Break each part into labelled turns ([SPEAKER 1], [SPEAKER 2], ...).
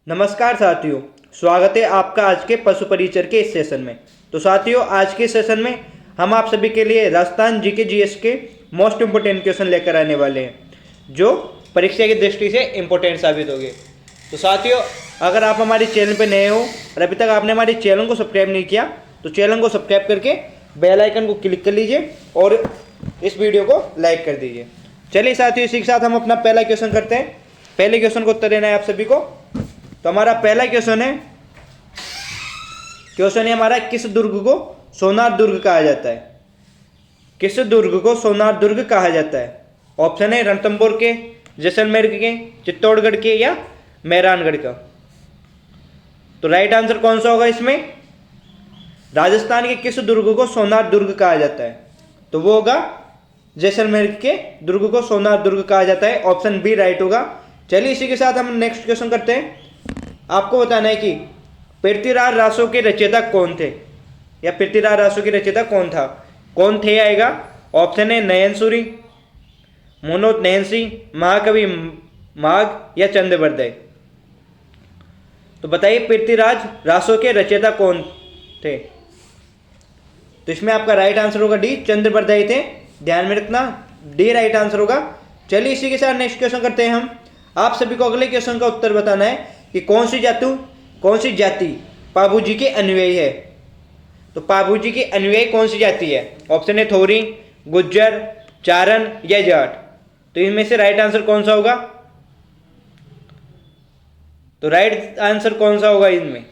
[SPEAKER 1] नमस्कार साथियों, स्वागत है आपका आज के पशु परिचर के इस सेशन में। तो साथियों, आज के सेशन में हम आप सभी के लिए राजस्थान जीके जीएस के मोस्ट इम्पोर्टेंट क्वेश्चन लेकर आने वाले हैं, जो परीक्षा की दृष्टि से इम्पोर्टेंट साबित होंगे। तो साथियों, अगर आप हमारे चैनल पर नए हो और अभी तक आपने हमारे चैनल को सब्सक्राइब नहीं किया तो चैनल को सब्सक्राइब करके बेल आइकन को क्लिक कर लीजिए और इस वीडियो को लाइक कर दीजिए। चलिए साथियों, इसी के साथ हम अपना पहला क्वेश्चन करते हैं। पहले क्वेश्चन को उत्तर देना है आप सभी को। तो हमारा पहला क्वेश्चन है हमारा, किस दुर्ग को सोनार दुर्ग कहा जाता है? किस दुर्ग को सोनार दुर्ग कहा जाता है? ऑप्शन है रणथंभौर के, जैसलमेर के, चित्तौड़गढ़ के या मेहरानगढ़ का। तो राइट आंसर कौन सा होगा इसमें? राजस्थान के किस दुर्ग को सोनार दुर्ग कहा जाता है? तो वो होगा जैसलमेर के दुर्ग को सोनार दुर्ग कहा जाता है। ऑप्शन बी राइट होगा। चलिए इसी के साथ हम नेक्स्ट क्वेश्चन करते हैं। आपको बताना है कि पृथ्वीराज रासो के रचयिता कौन थे, या पृथ्वीराज रासो के रचयिता कौन था? कौन थे आएगा? ऑप्शन है नयन सूरी, मनोज नयन सिंह, महाकवि माघ या चंद्रवरदय। तो बताइए पृथ्वीराज रासो के रचयिता कौन थे? तो इसमें आपका राइट आंसर होगा डी, चंद्रवरदय थे। ध्यान में रखना, डी राइट आंसर होगा। चलिए इसी के साथ नेक्स्ट क्वेश्चन करते हैं हम। आप सभी को अगले क्वेश्चन का उत्तर बताना है कि कौन सी जाति पाबूजी के अनुयायी है। तो पाबूजी के अनुयायी कौन सी जाति है? ऑप्शन है थोरी, गुज्जर, चारण या जाट। तो इनमें से राइट आंसर कौन सा होगा? तो राइट आंसर कौन सा होगा इनमें?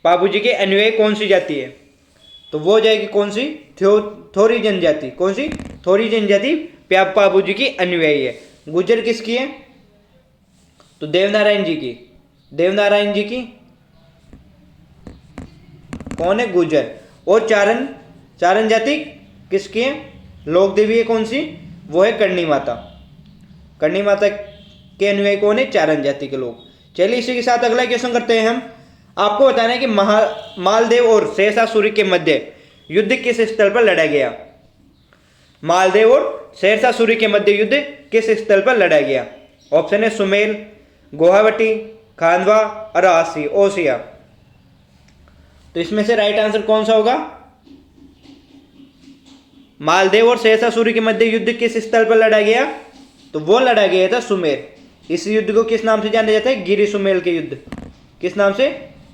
[SPEAKER 1] पाबूजी के अनुयायी कौन सी जाति है? तो वो हो जाएगी कौन सी? थोरी जनजाति। कौन सी? थोरी जनजाति पाबूजी की अनुयायी है। गुज्जर किसकी है? तो देवनारायण जी की। देवनारायण जी की कौन है? गुज्जर। और चारण जाति किसकी है? लोक देवी है। कौन सी? वो है करणी माता। करणी माता के अनुयायी कौन है? चारण जाति के लोग। चलिए इसी के साथ अगला क्वेश्चन करते हैं हम। आपको बताना है कि मालदेव और शेरशाह सूरी के मध्य युद्ध किस स्थल पर लड़ा गया? मालदेव और शेरशाह सूरी के मध्य युद्ध किस स्थल पर लड़ा गया? ऑप्शन है सुमेल, गुवाहाटी, खांडवा और ओसिया। तो इसमें से राइट आंसर कौन सा होगा? मालदेव और शेरशाह सूरी के मध्य युद्ध किस स्थल पर लड़ा गया? तो वो लड़ा गया था सुमेर। इस युद्ध को किस नाम से जाना जाता है? गिरी सुमेल के युद्ध। किस नाम से?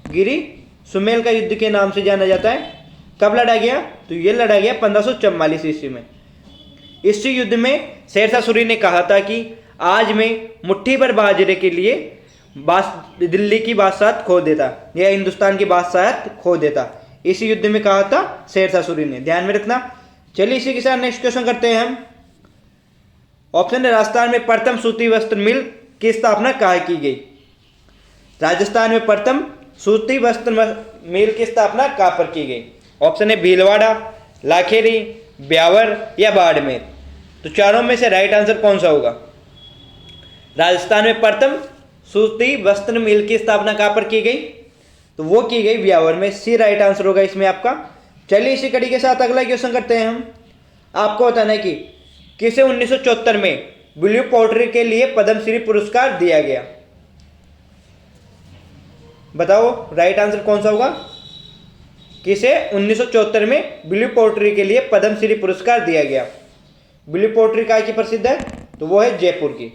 [SPEAKER 1] गिरी सुमेल का युद्ध के नाम से जाना जाता है। कब लड़ा गया? तो ये लड़ा गया 1544 ईस्वी में। इस युद्ध में शेरशाह सूरी ने कहा था कि आज मैं मुट्ठी भर बाजरे के लिए दिल्ली की बादशाहत खो देता या हिंदुस्तान की बादशाहत खो देता। इस युद्ध में कहा था शेरशाह सूरी ने। ध्यान में रखना। चलिए इसी के साथ नेक्स्ट क्वेश्चन करते हैं हम। ऑप्शन है राजस्थान में प्रथम सूती वस्त्र मिल की स्थापना कहाँ की गई? राजस्थान में प्रथम सूती वस्त्र मिल की स्थापना कहाँ पर की गई? ऑप्शन है भीलवाड़ा, लाखेरी, ब्यावर या बाड़मेर। तो चारों में से राइट आंसर कौन सा होगा? राजस्थान में प्रथम सूती वस्त्र मिल की स्थापना कहाँ पर की गई? तो वो की गई ब्यावर में। सी राइट आंसर होगा इसमें आपका। चलिए इसी कड़ी के साथ अगला क्वेश्चन करते हैं हम। आपको बताना है कि किसे 1974 में ब्लू पोट्री के लिए पद्मश्री पुरस्कार दिया गया? बताओ राइट आंसर कौन सा होगा? किसे 1974 में ब्लू पोट्री के लिए पद्मश्री पुरस्कार दिया गया? ब्लू पोट्री कहाँ की प्रसिद्ध है? तो वो है जयपुर की।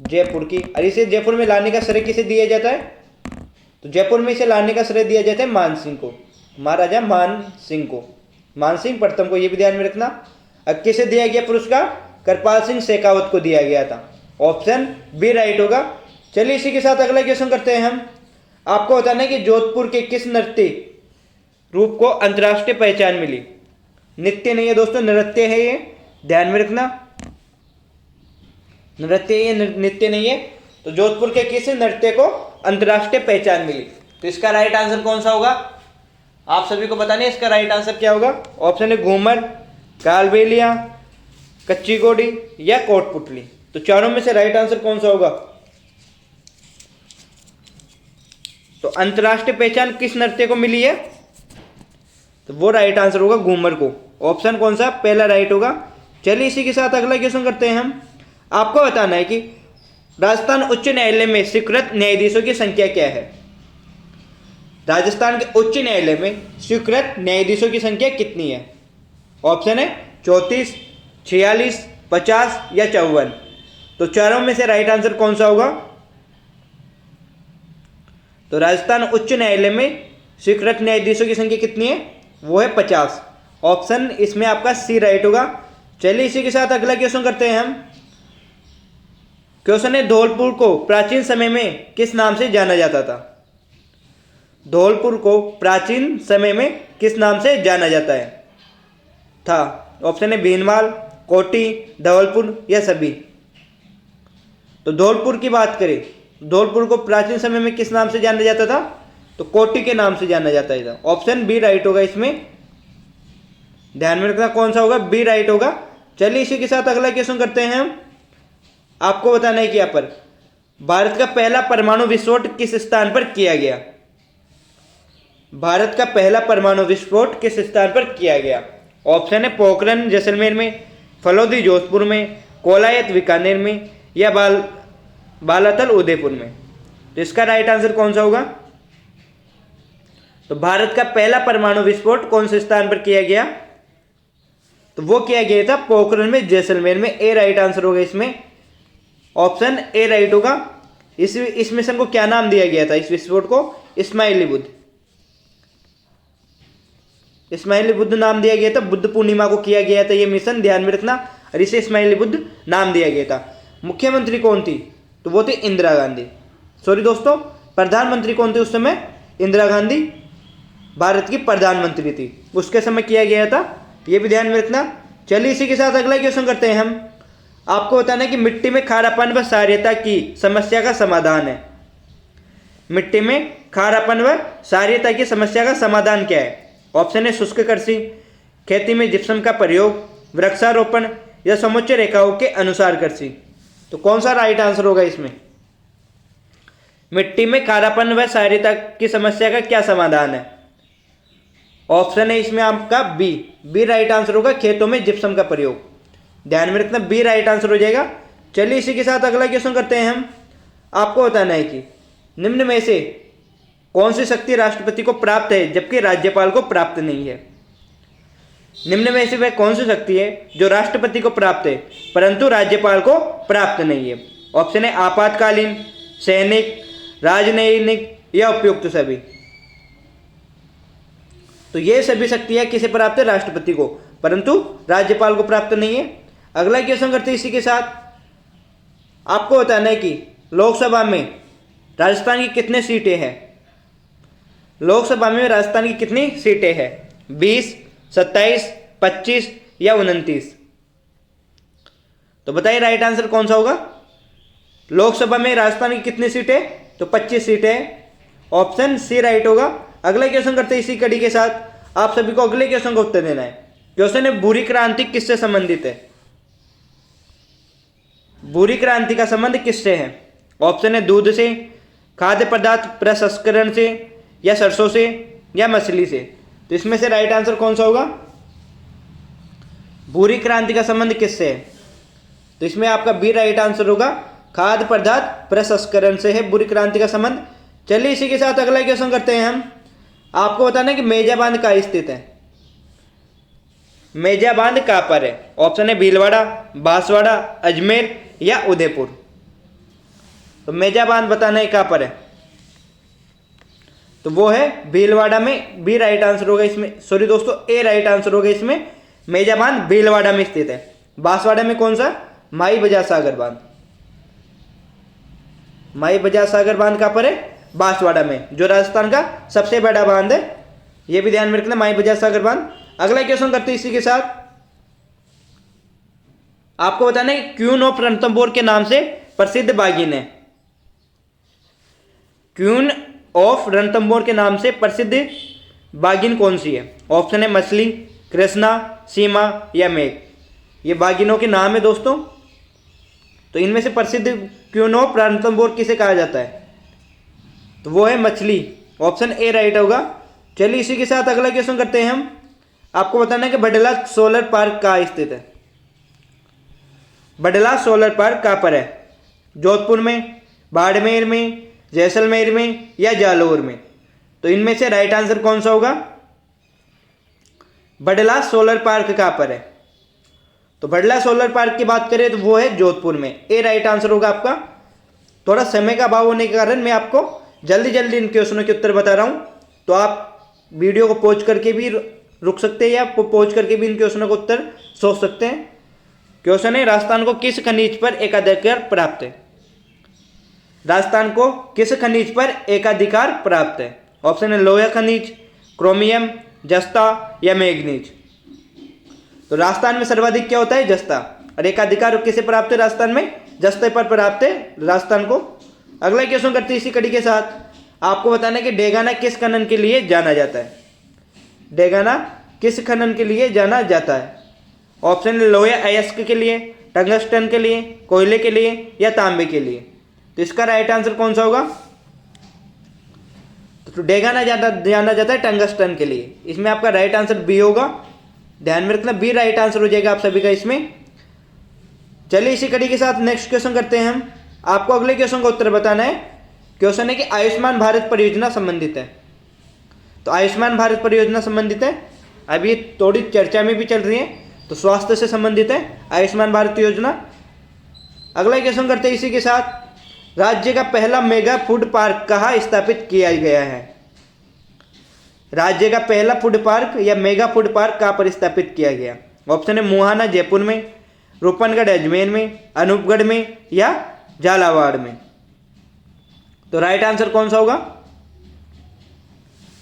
[SPEAKER 1] जयपुर की। और इसे जयपुर में लाने का श्रेय किसे दिया जाता है? तो जयपुर में इसे लाने का श्रेय दिया जाता है मान सिंह को, महाराजा मान सिंह को, मान सिंह प्रथम को। ये भी ध्यान में रखना। अब किसे दिया गया पुरस्कार? करपाल सिंह शेखावत को दिया गया था। ऑप्शन बी राइट होगा। चलिए इसी के साथ अगला क्वेश्चन करते हैं हम। आपको बताना है कि जोधपुर के किस नृत्य रूप को अंतर्राष्ट्रीय पहचान मिली? नृत्य नहीं है दोस्तों, नृत्य है ये। ध्यान में रखना, नृत्य ये नृत्य नहीं है। तो जोधपुर के किस नृत्य को अंतर्राष्ट्रीय पहचान मिली? तो इसका राइट आंसर कौन सा होगा? आप सभी को बताना है इसका राइट आंसर क्या होगा। ऑप्शन है घूमर, कालबेलिया, कच्ची गोडी या कोटपुतली। तो चारों में से राइट आंसर कौन सा होगा? तो अंतर्राष्ट्रीय पहचान किस नृत्य को मिली है? तो वो राइट आंसर होगा घूमर को। ऑप्शन कौन सा? पहला राइट होगा। चलिए इसी के साथ अगला क्वेश्चन करते हैं हम। आपको बताना है कि राजस्थान उच्च न्यायालय में स्वीकृत न्यायाधीशों की संख्या क्या है? राजस्थान के उच्च न्यायालय में स्वीकृत न्यायाधीशों की संख्या कितनी है? ऑप्शन है 34, 46, 50 या 54। तो चारों में से राइट आंसर कौन सा होगा? तो राजस्थान उच्च न्यायालय में स्वीकृत न्यायाधीशों की संख्या कितनी है? वो है 50। ऑप्शन इसमें आपका सी राइट होगा। चलिए इसी के साथ अगला क्वेश्चन करते हैं हम। क्वेश्चन है धौलपुर को प्राचीन समय में किस नाम से जाना जाता था? धौलपुर को प्राचीन समय में किस नाम से जाना जाता है था? ऑप्शन है भीनमाल, कोटी, धवलपुर या सभी। तो धौलपुर की बात करें, धौलपुर को प्राचीन समय में किस नाम से जाना जाता था? तो कोटी के नाम से जाना जाता था। ऑप्शन बी राइट होगा। इसमें ध्यान में रखना कौन सा होगा? बी राइट होगा। चलिए इसी के साथ अगला क्वेश्चन करते हैं हम। आपको बताना है कि यहाँ पर भारत का पहला परमाणु विस्फोट किस स्थान पर किया गया? भारत का पहला परमाणु विस्फोट किस स्थान पर किया गया? ऑप्शन है पोखरण जैसलमेर में, फलौदी जोधपुर में, कोलायत बीकानेर में या बालातल उदयपुर में। तो इसका राइट आंसर कौन सा होगा? तो भारत का पहला परमाणु विस्फोट कौन से स्थान पर किया गया? तो वो किया गया था पोखरण में, जैसलमेर में। ए राइट आंसर होगा इसमें। ऑप्शन ए राइट होगा। इस मिशन को क्या नाम दिया गया था? इस विस्फोट को इस्माइली बुद्ध, इस्माइली बुद्ध नाम दिया गया था। बुद्ध पूर्णिमा को किया गया था ये मिशन, ध्यान में रखना। और इसे इस्माइली बुद्ध नाम दिया गया था। मुख्यमंत्री कौन थी? तो वो थी इंदिरा गांधी। सॉरी दोस्तों, प्रधानमंत्री कौन थे उस समय? इंदिरा गांधी भारत की प्रधानमंत्री थी, उसके समय किया गया था। ये भी ध्यान में रखना। चलिए इसी के साथ अगला क्वेश्चन करते हैं हम। आपको बताना है कि मिट्टी में खारापन व क्षारीयता की समस्या का समाधान है। मिट्टी में खारापन व क्षारीयता की समस्या का समाधान क्या है? ऑप्शन है शुष्क कृषि, खेती में जिप्सम का प्रयोग, वृक्षारोपण या समुच्चय रेखाओं के अनुसार कृषि। तो कौन सा राइट आंसर होगा इसमें? मिट्टी में खारापन व क्षारीयता की समस्या का क्या समाधान है? ऑप्शन है इसमें आपका बी राइट आंसर होगा, खेतों में जिप्सम का प्रयोग। ध्यान में रखना, बी राइट आंसर हो जाएगा। चलिए इसी के साथ अगला क्वेश्चन करते हैं हम। आपको बताना है कि निम्न में से कौन सी शक्ति राष्ट्रपति को प्राप्त है जबकि राज्यपाल को प्राप्त नहीं है? निम्न में से वह कौन सी शक्ति है जो राष्ट्रपति को प्राप्त है परंतु राज्यपाल को प्राप्त नहीं है? ऑप्शन है आपातकालीन, सैनिक, राजनयिक या उपयुक्त सभी। तो ये सभी शक्तियां किसे प्राप्त है? राष्ट्रपति को, परंतु राज्यपाल को प्राप्त नहीं है। अगला क्वेश्चन करते हैं इसी के साथ। आपको बताना है कि लोकसभा में राजस्थान की कितने सीटें हैं? लोकसभा में राजस्थान की कितनी सीटें हैं? 20, 27, 25 या 29। तो बताइए राइट आंसर कौन सा होगा? लोकसभा में राजस्थान की कितनी सीटें? तो 25 सीटें हैं। ऑप्शन सी राइट होगा। अगला क्वेश्चन करते हैं इसी कड़ी के साथ। आप सभी को अगले क्वेश्चन का उत्तर देना है। क्वेश्चन है भूरी क्रांति किससे संबंधित है? भूरी क्रांति का संबंध किससे है? ऑप्शन है दूध से, खाद्य पदार्थ प्रसंस्करण से या सरसों से या मछली से। तो इसमें से राइट आंसर कौन सा होगा? भूरी क्रांति का संबंध किससे है? तो इसमें आपका बी राइट आंसर होगा, खाद्य पदार्थ प्रसंस्करण से है भूरी क्रांति का संबंध। चलिए इसी के साथ अगला क्वेश्चन करते हैं हम। आपको बताना है कि मेजा बांध कहाँ स्थित है? मेजा बांध कहाँ पर है? ऑप्शन है भीलवाड़ा, बांसवाड़ा, अजमेर या उदयपुर। तो मेजा बांध बताना है कहाँ पर है? तो वो है भीलवाड़ा में। बी राइट आंसर होगा इसमें। सॉरी दोस्तों, ए राइट आंसर होगा इसमें। मेजा बांध भीलवाड़ा में स्थित है। बांसवाड़ा में कौन सा? माई बजाज सागर बांध। माई बजाज सागर बांध कहाँ पर है? बांसवाड़ा में, जो राजस्थान का सबसे बड़ा बांध है। यह भी ध्यान में रखना, माई बजाज सागर बांध। अगला क्वेश्चन करते हैं इसी के साथ। आपको बताना है क्वीन ऑफ रणथंभौर के नाम से प्रसिद्ध बाघिन है। क्वीन ऑफ रणथंभौर के नाम से प्रसिद्ध बाघिन कौन सी है? ऑप्शन है मछली, कृष्णा, सीमा या मेघ। ये बाघिनों के नाम है दोस्तों। तो इनमें से प्रसिद्ध क्वीन ऑफ रणथंभौर किसे कहा जाता है? तो वो है मछली। ऑप्शन ए राइट होगा। चलिए इसी के साथ अगला क्वेश्चन करते हैं हम। आपको बताना है कि बडला सोलर पार्क कहाँ स्थित है? बडला सोलर पार्क कहाँ पर है? जोधपुर में, बाड़मेर में, जैसलमेर में या जालौर में? तो इनमें से राइट आंसर कौन सा होगा? बडला सोलर पार्क कहाँ पर है? तो बडला सोलर पार्क की बात करें तो वो है जोधपुर में। ए राइट आंसर होगा आपका। थोड़ा समय का अभाव होने के कारण मैं आपको जल्दी जल्दी इन क्वेश्चनों के उत्तर बता रहा हूं, तो आप वीडियो को पॉज करके भी रुक सकते हैं या पॉज करके भी इन क्वेश्चनों का उत्तर सोच सकते हैं। क्वेश्चन है, राजस्थान को किस खनिज पर एकाधिकार प्राप्त है? राजस्थान को किस खनिज पर एकाधिकार प्राप्त है? ऑप्शन है लोहा खनिज, क्रोमियम, जस्ता या मैग्नीज। तो राजस्थान में सर्वाधिक क्या होता है? जस्ता। और एकाधिकार किसे प्राप्त है राजस्थान में? जस्ते पर प्राप्त है राजस्थान को। अगला क्वेश्चन करते हैं इसी कड़ी के साथ। आपको बताना है कि डेगाना किस खनन के लिए जाना जाता है? डेगाना किस खनन के लिए जाना जाता है? ऑप्शन है लोहे अयस्क के लिए, टंगस्टन के लिए, कोयले के लिए या तांबे के लिए। तो इसका राइट आंसर कौन सा होगा? तो डेगाना जाना जाता है टंगस्टन के लिए। इसमें आपका राइट आंसर बी होगा। ध्यान में रखना, बी राइट आंसर हो जाएगा आप सभी का इसमें। चलिए इसी कड़ी के साथ नेक्स्ट क्वेश्चन करते हैं हम। आपको अगले क्वेश्चन का उत्तर बताना है। क्वेश्चन है कि आयुष्मान भारत परियोजना संबंधित है। तो आयुष्मान भारत परियोजना संबंधित है, अभी थोड़ी चर्चा में भी चल रही है, तो स्वास्थ्य से संबंधित है आयुष्मान भारत योजना। अगला क्वेश्चन करते हैं इसी के साथ। राज्य का पहला मेगा फूड पार्क कहाँ स्थापित किया गया है? राज्य का पहला फूड पार्क या मेगा फूड पार्क कहाँ पर स्थापित किया गया? ऑप्शन है मुहाना जयपुर में, रूपनगढ़ अजमेर में, अनूपगढ़ में या झालावाड़ में। तो राइट आंसर कौन सा होगा?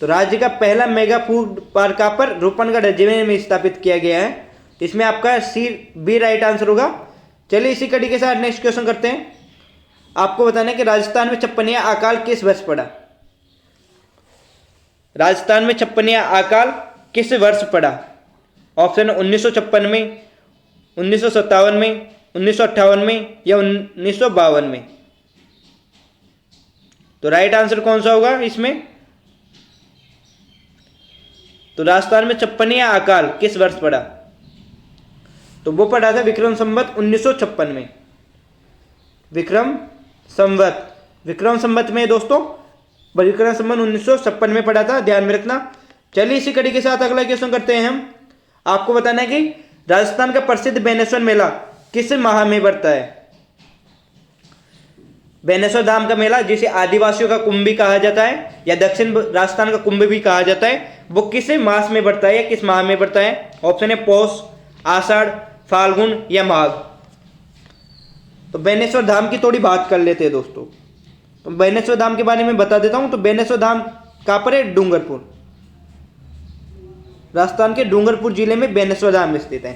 [SPEAKER 1] तो राज्य का पहला मेगा फूड पार्क कहाँ पर? रूपनगढ़ अजमेर में स्थापित किया गया है। इसमें आपका सी बी राइट आंसर होगा। चलिए इसी कड़ी के साथ नेक्स्ट क्वेश्चन करते हैं। आपको बताना है कि राजस्थान में छप्पनिया अकाल किस वर्ष पड़ा? राजस्थान में छप्पनिया अकाल किस वर्ष पड़ा? ऑप्शन 1956 में, 1957 में, 1958 में या 1952 में। तो राइट आंसर कौन सा होगा इसमें? तो राजस्थान में छप्पनिया अकाल किस वर्ष पड़ा? तो वो पड़ा था विक्रम संवत 1956 में। विक्रम संवत में दोस्तों, विक्रम संवत 1956 में पड़ा था, ध्यान में रखना। चलिए इसी कड़ी के साथ अगला क्वेश्चन करते हैं हम। आपको बताना है कि राजस्थान का प्रसिद्ध बेनेश्वर मेला किस माह में पड़ता है? बेनेश्वर धाम का मेला, जिसे आदिवासियों का कुंभ भी कहा जाता है या दक्षिण राजस्थान का कुंभ भी कहा जाता है, वो किस मास में पड़ता है या किस माह में पड़ता है? ऑप्शन है पौष, आषाढ़, फाल्गुन या माघ। तो बेनेश्वर धाम की थोड़ी बात कर लेते हैं दोस्तों। तो बेनेश्वर धाम के बारे में बता देता हूं। तो बेनेश्वर धाम कहां पर है? डूंगरपुर, राजस्थान के डूंगरपुर जिले में बेनेश्वर धाम स्थित है।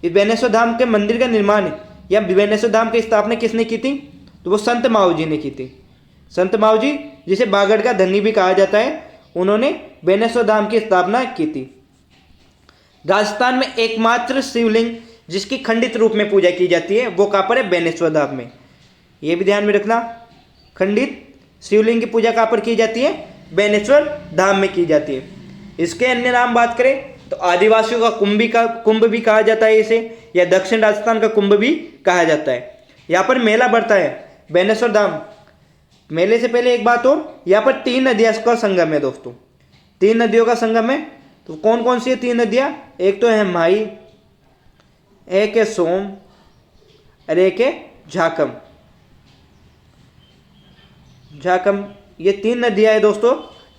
[SPEAKER 1] इस बेनेश्वर धाम के मंदिर का निर्माण या बेनेश्वर धाम की स्थापना किसने की थी? तो वो संत माऊ जी ने की थी। संत माऊ जी, जिसे बागड़ का धनी भी कहा जाता है, उन्होंने बेनेश्वर धाम की स्थापना की थी। राजस्थान में एकमात्र शिवलिंग जिसकी खंडित रूप में पूजा की जाती है वो कहाँ पर है? बेनेश्वर धाम में। ये भी ध्यान में रखना, खंडित शिवलिंग की पूजा कहाँ पर की जाती है? बेनेश्वर धाम में की जाती है। इसके अन्य नाम बात करें तो आदिवासियों का कुंभ भी कहा जाता है इसे, या दक्षिण राजस्थान का कुंभ भी कहा जाता है। यहाँ पर मेला बढ़ता है बेनेश्वर धाम। मेले से पहले एक बात और, यहाँ पर 3 नदियाँ का संगम है दोस्तों। 3 नदियों का संगम है। तो कौन कौन सी है 3 नदियाँ? एक तो है माई, एक है सोम और एक है झाकम। ये 3 नदियाँ है दोस्तों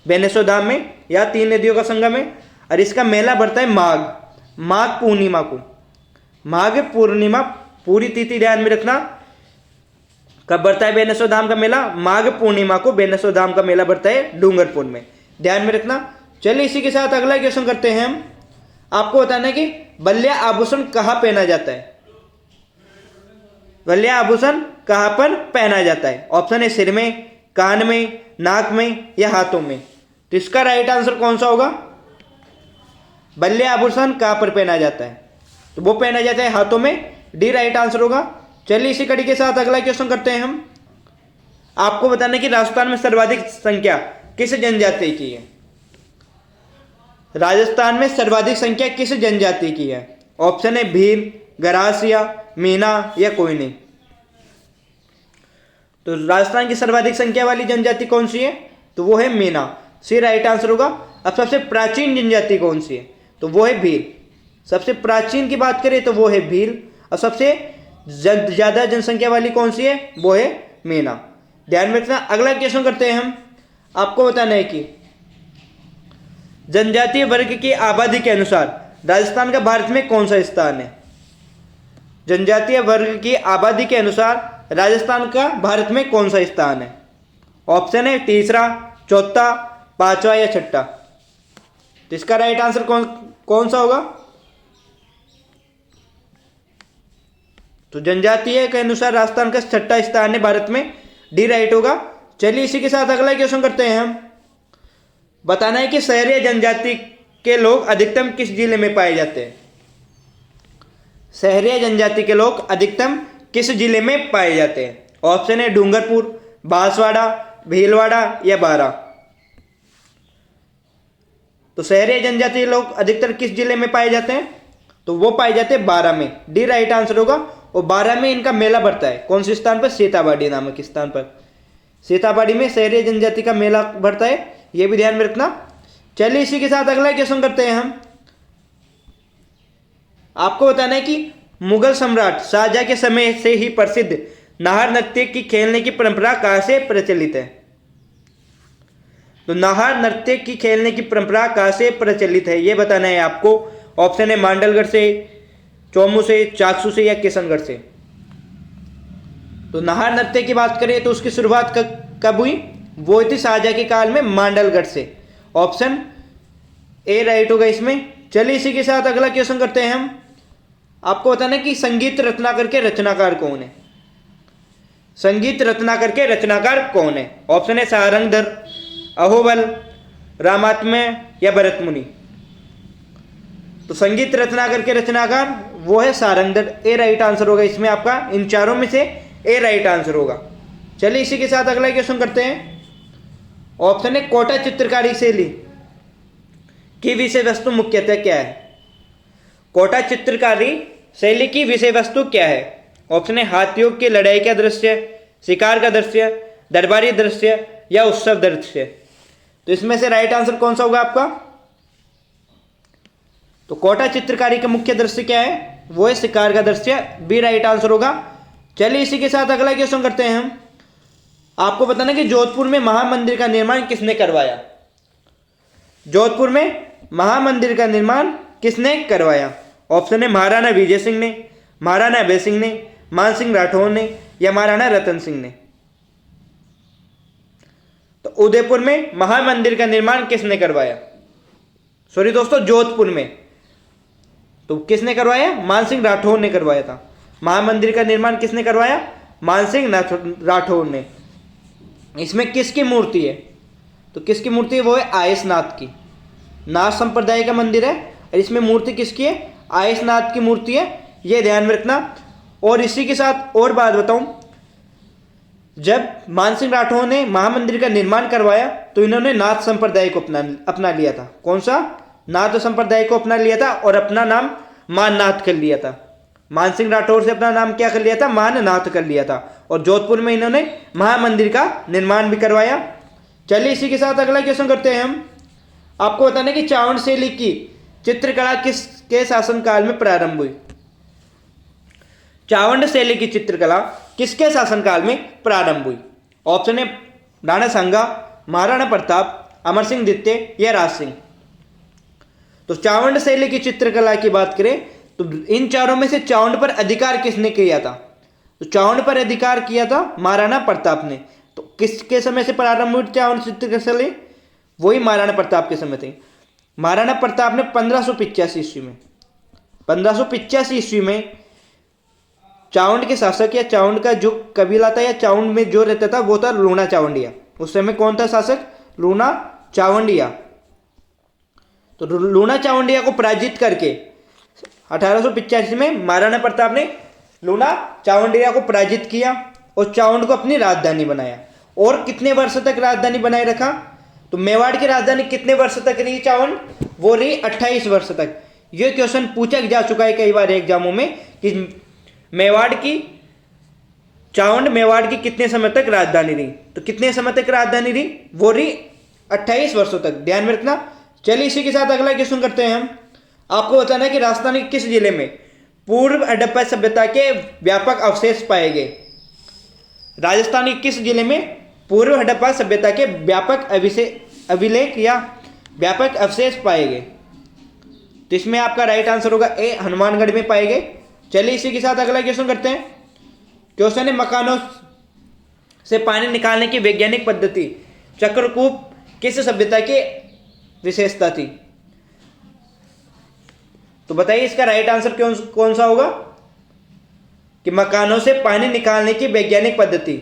[SPEAKER 1] बेनेश्वर धाम में। या 3 नदियों का संगम है और इसका मेला बढ़ता है माघ पूर्णिमा को। माघ पूर्णिमा, पूरी तिथि ध्यान में रखना, कब बढ़ता है बेनेश्वर धाम का मेला? माघ पूर्णिमा को बेनेश्वर धाम का मेला बढ़ता है डूंगरपुर में, ध्यान में रखना। चलिए इसी के साथ अगला क्वेश्चन करते हैं हम। आपको बताना है कि बल्लिया आभूषण कहाँ पहना जाता है? बल्लिया आभूषण कहाँ पर पहना जाता है? ऑप्शन है सिर में, कान में, नाक में या हाथों में। तो इसका राइट आंसर कौन सा होगा? बल्लिया आभूषण कहाँ पर पहना जाता है? तो वो पहना जाता है हाथों में, डी राइट आंसर होगा। चलिए इसी कड़ी के साथ अगला क्वेश्चन करते हैं हम। आपको बताना है कि राजस्थान में सर्वाधिक संख्या किस जनजाति की है? राजस्थान में सर्वाधिक संख्या किस जनजाति की है? ऑप्शन है भील, गरासिया, मीना या कोयनी। तो राजस्थान की सर्वाधिक संख्या वाली जनजाति कौन सी है? तो वो है मीना। सी राइट आंसर होगा। अब सबसे प्राचीन जनजाति कौन सी है? तो वो है भील। सबसे प्राचीन की बात करें तो वो है भील, और सबसे ज्यादा जनसंख्या वाली कौन सी है? वो है मीना। ध्यान में रखना। अगला क्वेश्चन करते हैं हम। आपको बताना है कि जनजातीय वर्ग की आबादी के अनुसार राजस्थान का भारत में कौन सा स्थान है? जनजातीय वर्ग की आबादी के अनुसार राजस्थान का भारत में कौन सा स्थान है? ऑप्शन है तीसरा, चौथा, पांचवा या छठा। तो इसका राइट आंसर कौन सा होगा? तो जनजातीय के अनुसार राजस्थान का छठा स्थान है भारत में, डी राइट होगा। चलिए इसी के साथ अगला क्वेश्चन करते हैं हम। बताना है कि शहरी जनजाति के लोग अधिकतम किस जिले में पाए जाते हैं? शहरी जनजाति के लोग अधिकतम किस जिले में पाए जाते हैं? ऑप्शन है डूंगरपुर, बांसवाड़ा, भीलवाड़ा या बारा। तो शहरी जनजाति लोग अधिकतर किस जिले में पाए जाते हैं? तो वो पाए जाते हैं बारा में, डी राइट आंसर होगा। और बारा में इनका मेला बढ़ता है। कौन से स्थान पर? सीताबाड़ी नामक स्थान पर। सीताबाड़ी में शहरी जनजाति का मेला बढ़ता है, यह भी ध्यान में रखना। चलिए इसी के साथ अगला क्वेश्चन करते हैं हम। आपको बताना है कि मुगल सम्राट शाहजहां के समय से ही प्रसिद्ध नाहर नृत्य की खेलने की परंपरा कहां से प्रचलित है? तो नाहर नृत्य की खेलने की परंपरा कहां से प्रचलित है, यह बताना है आपको। ऑप्शन है मांडलगढ़ से, चौमू से, चाकसू से या किशनगढ़ से। तो नाहर नृत्य की बात करें तो उसकी शुरुआत कब हुई? वो थी शाहजहां के काल में, मांडलगढ़ से। ऑप्शन ए राइट होगा इसमें। चलिए इसी के साथ अगला क्वेश्चन करते हैं हम। आपको बताना है कि संगीत रत्नाकर के रचनाकार कौन है? संगीत रत्नाकर के रचनाकार कौन है? ऑप्शन है सारंगधर, अहोबल, रामात्म्य या भरत मुनि। तो संगीत रत्नाकर के रचनाकार वो है सारंगधर, ए राइट आंसर होगा इसमें आपका। इन चारों में से ए राइट आंसर होगा। चलिए इसी के साथ अगला क्वेश्चन करते हैं। ऑप्शन है कोटा चित्रकारी शैली की विषय वस्तु मुख्यतः क्या है? कोटा चित्रकारी शैली की विषय वस्तु क्या है? ऑप्शन है हाथियों की लड़ाई का दृश्य, शिकार का दृश्य, दरबारी दृश्य या उत्सव दृश्य। तो इसमें से राइट आंसर कौन सा होगा आपका? तो कोटा चित्रकारी का मुख्य दृश्य क्या है? वो है शिकार का दृश्य, बी राइट आंसर होगा। चलिए इसी के साथ अगला क्वेश्चन करते हैं हम। आपको बताना कि जोधपुर में महामंदिर का निर्माण किसने करवाया? जोधपुर में महामंदिर का निर्माण किसने करवाया? ऑप्शन है महाराणा विजय सिंह ने, महाराणा अभय सिंह ने, मानसिंह राठौर ने या महाराणा रतन सिंह ने। तो उदयपुर में महामंदिर का निर्माण किसने करवाया? सॉरी दोस्तों, जोधपुर में। तो किसने करवाया? मानसिंह राठौर ने करवाया था। महामंदिर का निर्माण किसने करवाया? मानसिंह राठौर ने। इसमें किसकी मूर्ति है? तो किसकी मूर्ति है? वो है आयसनाथ की। नाथ संप्रदाय का मंदिर है और इसमें मूर्ति किसकी है? आयसनाथ की मूर्ति है, ये ध्यान में रखना। और इसी के साथ और बात बताऊं, जब मानसिंह राठौर ने महामंदिर का निर्माण करवाया तो इन्होंने नाथ संप्रदाय को अपना लिया था। कौन सा? नाथ संप्रदाय को अपना लिया था और अपना नाम माननाथ कर लिया था। मानसिंह राठौर से अपना नाम क्या कर लिया था? माननाथ कर लिया था। और जोधपुर में इन्होंने महामंदिर का निर्माण भी करवाया। चलिए इसी के साथ अगला क्वेश्चन करते हैं हम। आपको बताना कि चावंड शैली की चित्रकला किसके शासनकाल में प्रारंभ हुई? चावंड शैली की चित्रकला किसके शासनकाल में प्रारंभ हुई? ऑप्शन है राणा सांगा, महाराणा प्रताप, अमर सिंह द्वितीय या राज सिंह। तो चावंड शैली की चित्रकला की बात करें तो इन चारों में से चावंड पर अधिकार किसने किया था? तो चावंड पर अधिकार किया था महाराणा प्रताप ने। तो किसके समय से प्रारंभ हुई चावंड चित्रकला? वही महाराणा प्रताप के समय थे। महाराणा प्रताप ने 1585 ईस्वी में 1585 ईस्वी में चावंड के शासक या चावंड का जो कबीला था या चावंड में जो रहता था वो था लूणा चावंडिया। उस समय कौन था शासक? लूणा चावंडिया। तो लूणा चावंडिया को पराजित करके 1885 में महाराणा प्रताप ने लूणा चावंडिया को पराजित किया और चावंड को अपनी राजधानी बनाया। और कितने वर्ष तक राजधानी बनाए रखा? तो मेवाड़ की राजधानी कितने वर्ष तक रही चावंड? वो रही 28 वर्ष तक। ये क्वेश्चन पूछा जा चुका है कई बार एग्जामों में कि मेवाड़ की चावंड मेवाड़ की कितने समय तक राजधानी रही? तो कितने समय तक राजधानी रही? वो रही 28 वर्षों तक, ध्यान में रखना। चलिए इसी के साथ अगला क्वेश्चन करते हैं हम। आपको बताना है कि राजस्थान के किस जिले में पूर्व हड़प्पा सभ्यता के व्यापक अवशेष पाए गए? राजस्थान के किस जिले में पूर्व हड़प्पा सभ्यता के व्यापक अभिलेख या व्यापक अवशेष पाए गए? तो इसमें आपका राइट आंसर होगा ए, हनुमानगढ़ में पाए गए। चलिए इसी के साथ अगला क्वेश्चन करते हैं। क्वेश्चन है मकानों से पानी निकालने की वैज्ञानिक पद्धति चक्रकूप किस सभ्यता की विशेषता थी? तो बताइए इसका राइट आंसर कौन सा होगा कि मकानों से पानी निकालने की वैज्ञानिक पद्धति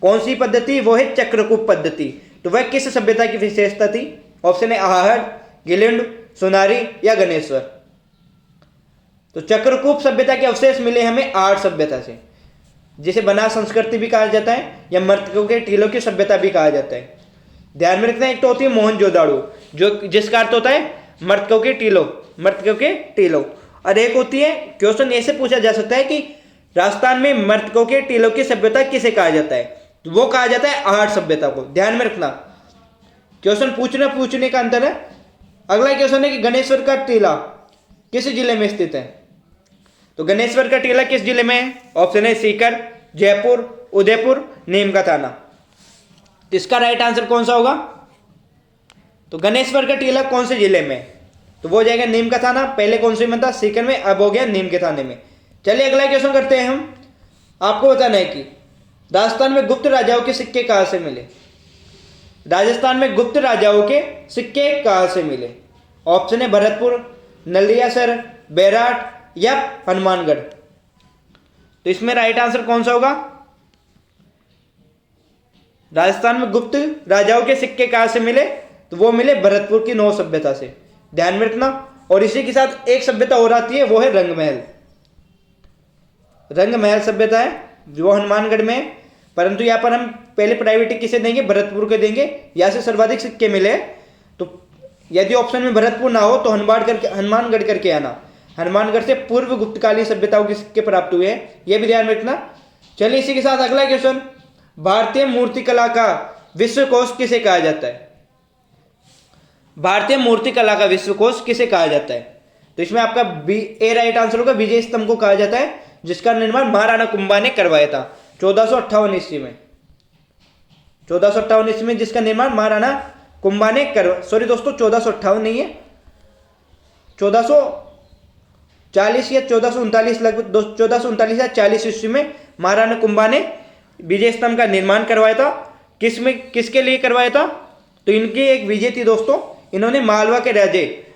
[SPEAKER 1] कौन सी पद्धति? वो है चक्रकूप पद्धति। तो वह किस सभ्यता की विशेषता थी? ऑप्शन है आहड़, गिलिंड, सोनारी या गणेश्वर। तो चक्रकूप सभ्यता के अवशेष मिले हमें आहड़ सभ्यता से, जिसे बनास संस्कृति भी कहा जाता है या मृतकों के टीलों की सभ्यता भी कहा जाता है। ध्यान में रखना, एक तो होती है मोहनजोदाड़ो जो जिसका अर्थ होता है मृतकों के टीलों, और एक होती है, क्वेश्चन ऐसे पूछा जा सकता है कि राजस्थान में मृतकों के टीलों की सभ्यता किसे कहा जाता है? तो वो कहा जाता है आहड़ सभ्यता को। ध्यान में रखना, क्वेश्चन पूछने का अंतर है। अगला क्वेश्चन है कि गणेश्वर का टीला किस जिले में स्थित है? तो गणेश्वर का टीला किस जिले में है? ऑप्शन है सीकर, जयपुर, उदयपुर, नीम का थाना। तो इसका राइट आंसर कौन सा होगा? तो गणेश्वर का टीला कौन से जिले में? तो वो हो जाएगा नीम का थाना। पहले कौन से में था? सीकर में, अब हो गया नीम के थाने में। चलिए अगला क्वेश्चन करते हैं हम। आपको बताना है कि राजस्थान में गुप्त राजाओं के सिक्के कहां से मिले? राजस्थान में गुप्त राजाओं के सिक्के कहां से मिले? ऑप्शन है भरतपुर, नलियासर, बैराट या हनुमानगढ़। तो इसमें राइट आंसर कौन सा होगा? राजस्थान में गुप्त राजाओं के सिक्के कहां से मिले? तो वो मिले भरतपुर की नौ सभ्यता से। ध्यान में रखना। और इसी के साथ एक सभ्यता और आती है, वो है रंगमहल सभ्यता है, जो हनुमानगढ़ में है। परंतु यहाँ पर हम पहले प्रायोरिटी किसे देंगे? भरतपुर को देंगे। यहाँ से सर्वाधिक सिक्के मिले। तो यदि ऑप्शन में भरतपुर ना हो तो हनुमानगढ़ करके आना। हनुमानगढ़ से पूर्व गुप्तकालीन सभ्यताओं के सिक्के प्राप्त हुए हैं, यह भी ध्यान में रखना। चलिए इसी के साथ अगला क्वेश्चन, भारतीय मूर्तिकला का विश्वकोश किसे कहा जाता है? भारतीय मूर्तिकला का विश्वकोश किसे कहा जाता है? तो इसमें आपका ए राइट आंसर होगा, विजय स्तंभ को कहा जाता है, जिसका निर्माण महाराणा कुंभा ने करवाया था 1458 ईस्वी में। 1458 ईस्वी में जिसका निर्माण महाराणा कुंभा ने सॉरी दोस्तों 1458 नहीं है, 1440 या 1439 लगभग 1439 या 40 ईस्वी में महाराणा कुंभा ने विजय स्तंभ का निर्माण करवाया था। किसके लिए करवाया था? तो इनकी एक विजय थी दोस्तों, इन्होंने मालवा के राजे,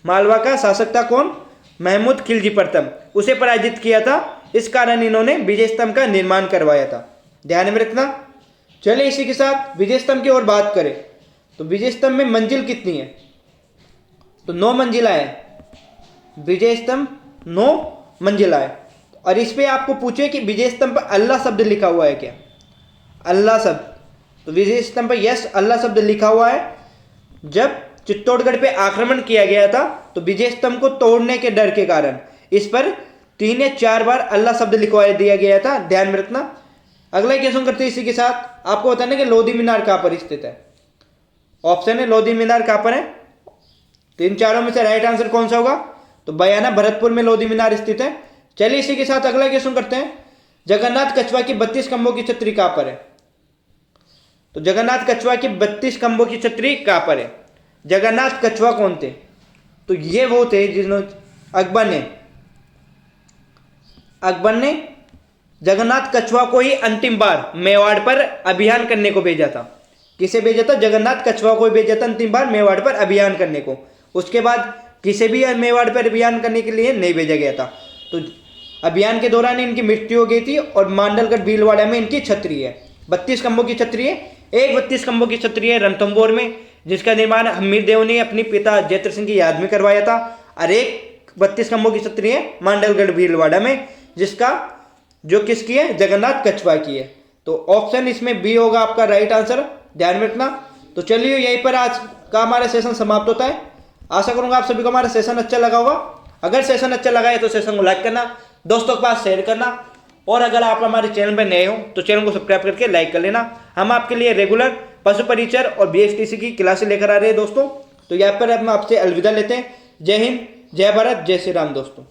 [SPEAKER 1] मालवा का शासक था कौन? महमूद खिलजी प्रथम, उसे पराजित किया था। इस कारण इन्होंने विजय स्तंभ का निर्माण करवाया था। ध्यान में रखना। चलिए इसी के साथ विजय स्तंभ की ओर बात करें तो विजय स्तंभ में मंजिल कितनी है? तो 9 मंजिला है। विजय स्तंभ 9 मंजिला है। और इस पे आपको पूछे कि विजय स्तंभ पर अल्लाह शब्द लिखा हुआ है क्या? अल्लाह शब्द, तो विजय स्तंभ पर यस अल्लाह शब्द लिखा हुआ है। जब चित्तौड़गढ़ पे आक्रमण किया गया था तो विजय स्तंभ को तोड़ने के डर के कारण इस पर 3 या 4 बार अल्लाह शब्द लिखवा दिया गया था। ध्यान में रखना। अगला क्वेश्चन करते हैं इसी के साथ। आपको बताना कि लोधी मीनार कहां पर स्थित है? ऑप्शन है लोधी मीनार कहां पर है? तो इन चारों में से राइट आंसर कौन सा होगा? तो बयाना भरतपुर में लोधी मीनार स्थित है। चलिए इसी के साथ अगला क्वेश्चन करते हैं। जगन्नाथ कछुआ की 32 खंभों की छतरी कहां पर है? तो जगन्नाथ कछुआ की 32 खंभों की छतरी कहां पर है? जगन्नाथ कछुआ कौन थे? तो ये वो थे जिन्होंने अकबर ने जगन्नाथ कछुआ को ही अंतिम बार मेवाड़ पर अभियान करने को भेजा था। किसे भेजा था? जगन्नाथ कछुआ को भेजा था अंतिम बार मेवाड़ पर अभियान करने को। उसके बाद किसे भी मेवाड़ पर अभियान करने के लिए नहीं भेजा गया था। तो अभियान के दौरान इनकी मृत्यु हो गई थी और मांडलगढ़ भीलवाड़ा में इनकी छतरी है। 32 खंभों की छतरी है। एक 32 खंभों की छतरी है रणथंभौर में, जिसका निर्माण हमीर देव ने अपने पिता जयत्र सिंह की याद में करवाया था। और एक 32 खंभों की छतरी है मांडलगढ़ भीलवाड़ा में, जो किसकी है? जगन्नाथ कछुआ की है। तो ऑप्शन इसमें बी होगा आपका राइट आंसर। ध्यान में रखना। तो चलिए यहीं पर आज का हमारा सेशन समाप्त होता है। आशा करूंगा आप सभी को हमारा सेशन अच्छा लगा होगा। अगर सेशन अच्छा लगा है तो सेशन को लाइक करना, दोस्तों के पास शेयर करना और अगर आप हमारे चैनल पर नए हो तो चैनल को सब्सक्राइब करके लाइक कर लेना। हम आपके लिए रेगुलर पशु परिचर और बीएसटीसी की क्लासें लेकर आ रहे हैं दोस्तों। तो यहाँ पर हम आपसे अलविदा लेते हैं। जय हिंद, जय भारत, जय श्री राम दोस्तों।